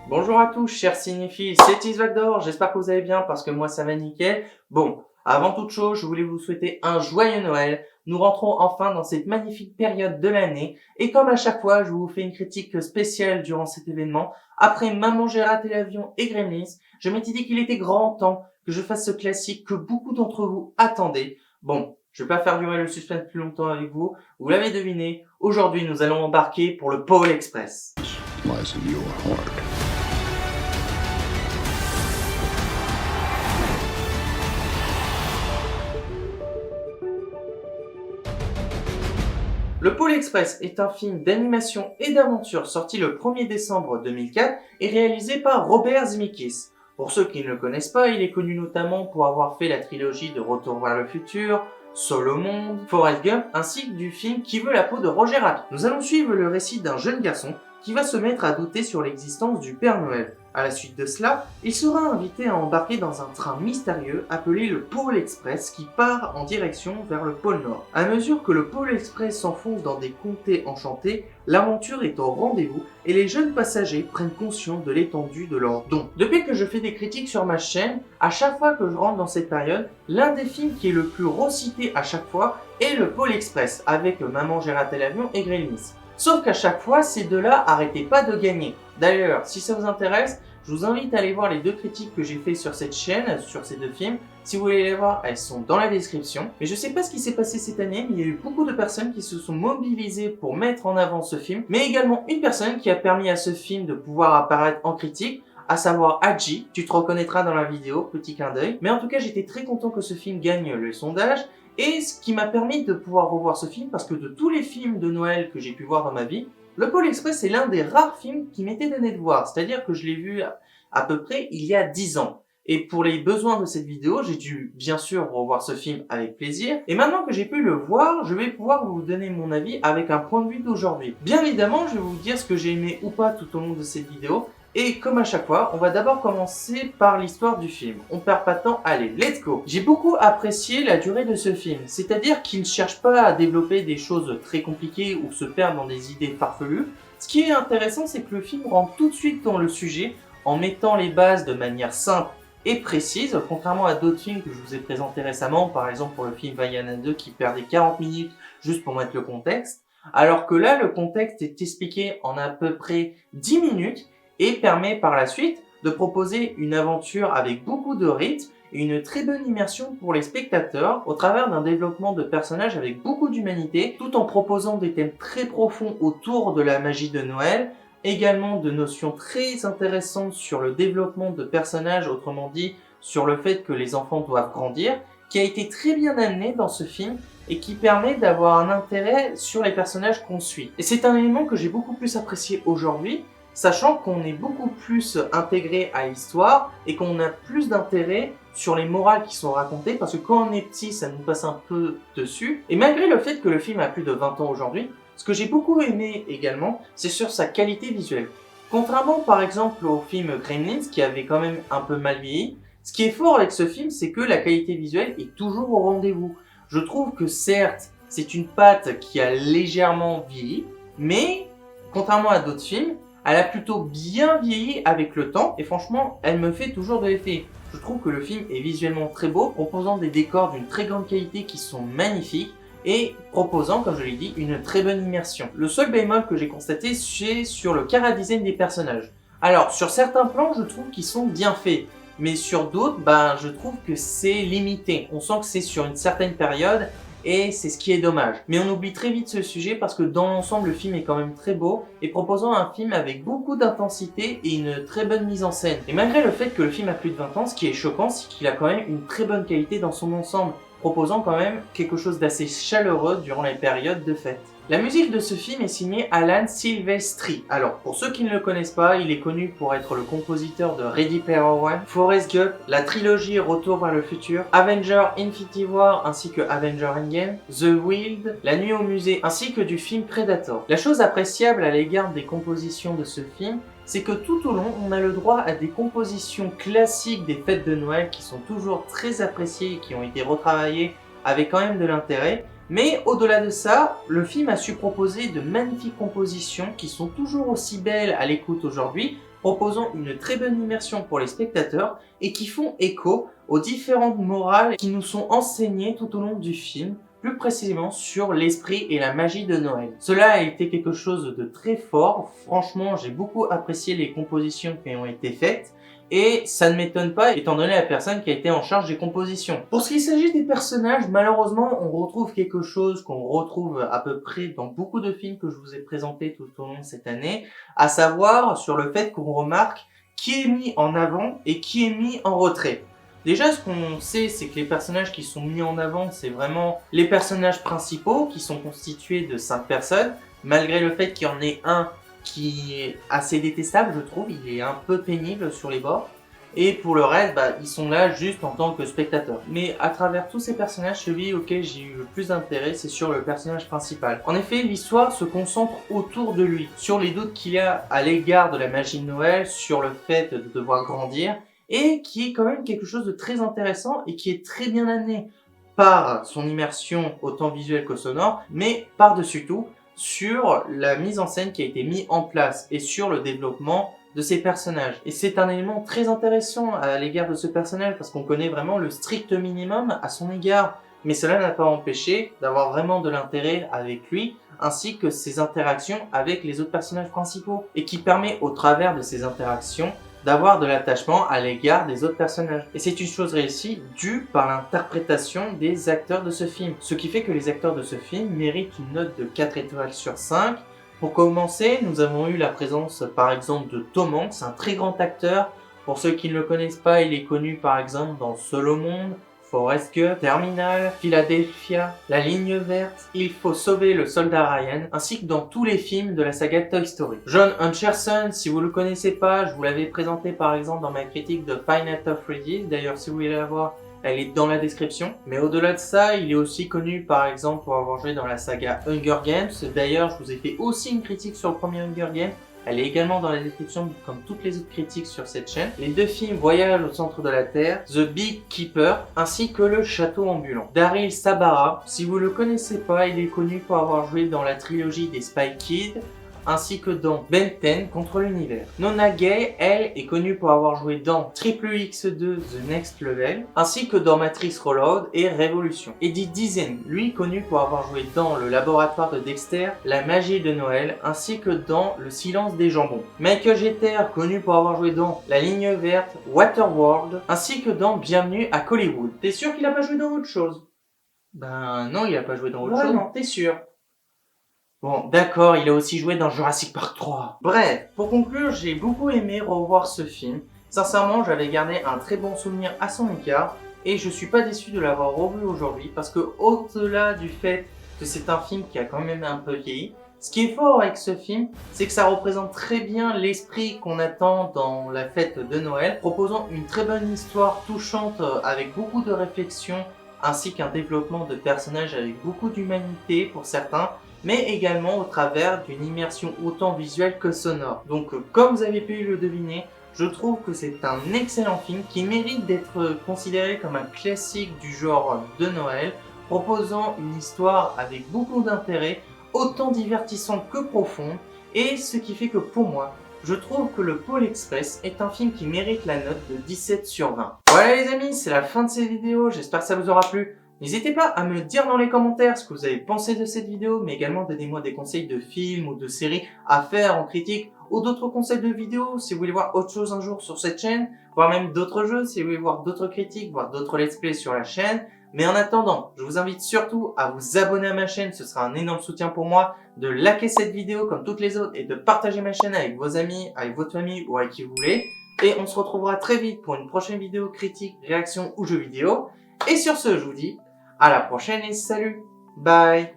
Bonjour à tous, chers cinéphiles, c'est Isvagdor, j'espère que vous allez bien parce que moi ça va nickel. Bon, avant toute chose, je voulais vous souhaiter un joyeux Noël. Nous rentrons enfin dans cette magnifique période de l'année et comme à chaque fois, je vous fais une critique spéciale durant cet événement. Après Maman j'ai raté l'avion et Gremlins, je m'étais dit qu'il était grand temps que je fasse ce classique que beaucoup d'entre vous attendaient. Bon, je vais pas faire durer le suspense plus longtemps avec vous, vous l'avez deviné, aujourd'hui nous allons embarquer pour le Pôle Express. Lies in your heart. Le Pôle Express est un film d'animation et d'aventure sorti le 1er décembre 2004 et réalisé par Robert Zemeckis. Pour ceux qui ne le connaissent pas, il est connu notamment pour avoir fait la trilogie de Retour vers le futur, Solo Monde, Forrest Gump, ainsi que du film Qui veut la peau de Roger Rabbit. Nous allons suivre le récit d'un jeune garçon qui va se mettre à douter sur l'existence du Père Noël. À la suite de cela, il sera invité à embarquer dans un train mystérieux appelé le Pôle Express qui part en direction vers le pôle Nord. À mesure que le Pôle Express s'enfonce dans des comtés enchantés, l'aventure est au rendez-vous et les jeunes passagers prennent conscience de l'étendue de leurs dons. Depuis que je fais des critiques sur ma chaîne, à chaque fois que je rentre dans cette période, l'un des films qui est le plus recité à chaque fois est le Pôle Express avec Maman j'ai raté l'avion et Gremlins. Sauf qu'à chaque fois, ces deux-là arrêtaient pas de gagner. D'ailleurs, si ça vous intéresse, je vous invite à aller voir les deux critiques que j'ai fait sur cette chaîne, sur ces deux films. Si vous voulez les voir, elles sont dans la description. Mais je sais pas ce qui s'est passé cette année, mais il y a eu beaucoup de personnes qui se sont mobilisées pour mettre en avant ce film. Mais également une personne qui a permis à ce film de pouvoir apparaître en critique, à savoir Adji. Tu te reconnaîtras dans la vidéo, petit clin d'œil. Mais en tout cas, j'étais très content que ce film gagne le sondage. Et ce qui m'a permis de pouvoir revoir ce film, parce que de tous les films de Noël que j'ai pu voir dans ma vie, le Pôle Express est l'un des rares films qui m'était donné de voir. C'est-à-dire que je l'ai vu à peu près il y a 10 ans. Et pour les besoins de cette vidéo, j'ai dû bien sûr revoir ce film avec plaisir. Et maintenant que j'ai pu le voir, je vais pouvoir vous donner mon avis avec un point de vue d'aujourd'hui. Bien évidemment, je vais vous dire ce que j'ai aimé ou pas tout au long de cette vidéo. Et comme à chaque fois, on va d'abord commencer par l'histoire du film. On perd pas de temps, allez, let's go. J'ai beaucoup apprécié la durée de ce film, c'est-à-dire qu'il ne cherche pas à développer des choses très compliquées ou se perdre dans des idées farfelues. Ce qui est intéressant, c'est que le film rentre tout de suite dans le sujet en mettant les bases de manière simple et précise, contrairement à d'autres films que je vous ai présentés récemment, par exemple pour le film Vaiana 2 qui perdait 40 minutes juste pour mettre le contexte, alors que là, le contexte est expliqué en à peu près 10 minutes et permet par la suite de proposer une aventure avec beaucoup de rythme et une très bonne immersion pour les spectateurs au travers d'un développement de personnages avec beaucoup d'humanité tout en proposant des thèmes très profonds autour de la magie de Noël, également de notions très intéressantes sur le développement de personnages, autrement dit sur le fait que les enfants doivent grandir, qui a été très bien amené dans ce film et qui permet d'avoir un intérêt sur les personnages qu'on suit. Et c'est un élément que j'ai beaucoup plus apprécié aujourd'hui, sachant qu'on est beaucoup plus intégré à l'histoire et qu'on a plus d'intérêt sur les morales qui sont racontées, parce que quand on est petit, ça nous passe un peu dessus. Et malgré le fait que le film a plus de 20 ans aujourd'hui, ce que j'ai beaucoup aimé également, c'est sur sa qualité visuelle. Contrairement par exemple au film Gremlins, qui avait quand même un peu mal vieilli, ce qui est fort avec ce film, c'est que la qualité visuelle est toujours au rendez-vous. Je trouve que certes, c'est une patte qui a légèrement vieilli, mais contrairement à d'autres films, elle a plutôt bien vieilli avec le temps et franchement, elle me fait toujours de l'effet. Je trouve que le film est visuellement très beau, proposant des décors d'une très grande qualité qui sont magnifiques et proposant, comme je l'ai dit, une très bonne immersion. Le seul bémol que j'ai constaté, c'est sur le chara-design des personnages. Alors, sur certains plans, je trouve qu'ils sont bien faits, mais sur d'autres, je trouve que c'est limité. On sent que c'est sur une certaine période et c'est ce qui est dommage. Mais on oublie très vite ce sujet parce que dans l'ensemble, le film est quand même très beau et proposant un film avec beaucoup d'intensité et une très bonne mise en scène. Et malgré le fait que le film a plus de 20 ans, ce qui est choquant, c'est qu'il a quand même une très bonne qualité dans son ensemble, proposant quand même quelque chose d'assez chaleureux durant les périodes de fête. La musique de ce film est signée Alan Silvestri. Alors, pour ceux qui ne le connaissent pas, il est connu pour être le compositeur de Ready Player One, Forrest Gump, la trilogie Retour vers le futur, Avengers Infinity War ainsi que Avengers Endgame, The Wild, La nuit au musée ainsi que du film Predator. La chose appréciable à l'égard des compositions de ce film, c'est que tout au long, on a le droit à des compositions classiques des fêtes de Noël qui sont toujours très appréciées et qui ont été retravaillées avec quand même de l'intérêt, Mais au-delà de ça, le film a su proposer de magnifiques compositions qui sont toujours aussi belles à l'écoute aujourd'hui, proposant une très bonne immersion pour les spectateurs et qui font écho aux différentes morales qui nous sont enseignées tout au long du film, plus précisément sur l'esprit et la magie de Noël. Cela a été quelque chose de très fort, franchement j'ai beaucoup apprécié les compositions qui ont été faites, et ça ne m'étonne pas étant donné la personne qui a été en charge des compositions. Pour ce qui s'agit des personnages, malheureusement on retrouve quelque chose qu'on retrouve à peu près dans beaucoup de films que je vous ai présentés tout au long de cette année, à savoir sur le fait qu'on remarque qui est mis en avant et qui est mis en retrait. Déjà, ce qu'on sait, c'est que les personnages qui sont mis en avant, c'est vraiment les personnages principaux qui sont constitués de 5 personnes, malgré le fait qu'il y en ait un qui est assez détestable, je trouve, il est un peu pénible sur les bords. Et pour le reste, ils sont là juste en tant que spectateurs. Mais à travers tous ces personnages, celui auquel j'ai eu le plus d'intérêt, c'est sur le personnage principal. En effet, l'histoire se concentre autour de lui, sur les doutes qu'il a à l'égard de la magie de Noël, sur le fait de devoir grandir, et qui est quand même quelque chose de très intéressant et qui est très bien amené par son immersion autant visuelle que sonore, mais par-dessus tout, sur la mise en scène qui a été mise en place et sur le développement de ces personnages. Et c'est un élément très intéressant à l'égard de ce personnage parce qu'on connaît vraiment le strict minimum à son égard. Mais cela n'a pas empêché d'avoir vraiment de l'intérêt avec lui ainsi que ses interactions avec les autres personnages principaux et qui permet au travers de ces interactions d'avoir de l'attachement à l'égard des autres personnages. Et c'est une chose réussie due par l'interprétation des acteurs de ce film. Ce qui fait que les acteurs de ce film méritent une note de 4 étoiles sur 5. Pour commencer, nous avons eu la présence par exemple de Tom Hanks, un très grand acteur. Pour ceux qui ne le connaissent pas, il est connu par exemple dans Seul au monde, Forrest Gump, Terminal, Philadelphia, La Ligne Verte, Il faut sauver le soldat Ryan, ainsi que dans tous les films de la saga Toy Story. John Hutcherson, si vous le connaissez pas, je vous l'avais présenté par exemple dans ma critique de Five Nights at Freddy's, d'ailleurs si vous voulez la voir, elle est dans la description. Mais au-delà de ça, il est aussi connu par exemple pour avoir joué dans la saga Hunger Games. D'ailleurs, je vous ai fait aussi une critique sur le premier Hunger Games. Elle est également dans la description comme toutes les autres critiques sur cette chaîne. Les 2 films Voyage au centre de la Terre, The Big Keeper, ainsi que Le Château ambulant. Daryl Sabara, si vous le connaissez pas, il est connu pour avoir joué dans la trilogie des Spy Kids, ainsi que dans Ben 10 contre l'univers. Nona Gay, elle, est connue pour avoir joué dans Triple X2 The Next Level, ainsi que dans Matrix Reload et Révolution. Eddie Deezen, lui connu pour avoir joué dans Le Laboratoire de Dexter, La Magie de Noël, ainsi que dans Le Silence des Jambons. Michael Jeter, connu pour avoir joué dans La Ligne Verte, Waterworld, ainsi que dans Bienvenue à Hollywood. T'es sûr qu'il a pas joué dans autre chose? Ben non, il a pas joué dans autre chose. Non, t'es sûr? Bon, d'accord, il a aussi joué dans Jurassic Park 3. Bref, pour conclure, j'ai beaucoup aimé revoir ce film. Sincèrement, j'avais gardé un très bon souvenir à son égard et je suis pas déçu de l'avoir revu aujourd'hui parce que au-delà du fait que c'est un film qui a quand même un peu vieilli, ce qui est fort avec ce film, c'est que ça représente très bien l'esprit qu'on attend dans la fête de Noël, proposant une très bonne histoire touchante avec beaucoup de réflexion ainsi qu'un développement de personnages avec beaucoup d'humanité pour certains, mais également au travers d'une immersion autant visuelle que sonore. Donc comme vous avez pu le deviner, je trouve que c'est un excellent film qui mérite d'être considéré comme un classique du genre de Noël, proposant une histoire avec beaucoup d'intérêt, autant divertissante que profonde, et ce qui fait que pour moi, je trouve que le Pôle Express est un film qui mérite la note de 17 sur 20. Voilà les amis, c'est la fin de cette vidéo, j'espère que ça vous aura plu. N'hésitez pas à me dire dans les commentaires ce que vous avez pensé de cette vidéo, mais également donnez-moi des conseils de films ou de séries à faire en critique, ou d'autres conseils de vidéos si vous voulez voir autre chose un jour sur cette chaîne, voire même d'autres jeux si vous voulez voir d'autres critiques, voire d'autres let's play sur la chaîne. Mais en attendant, je vous invite surtout à vous abonner à ma chaîne, ce sera un énorme soutien pour moi, de liker cette vidéo comme toutes les autres et de partager ma chaîne avec vos amis, avec votre famille ou avec qui vous voulez. Et on se retrouvera très vite pour une prochaine vidéo critique, réaction ou jeu vidéo. Et sur ce, je vous dis à la prochaine et salut, bye.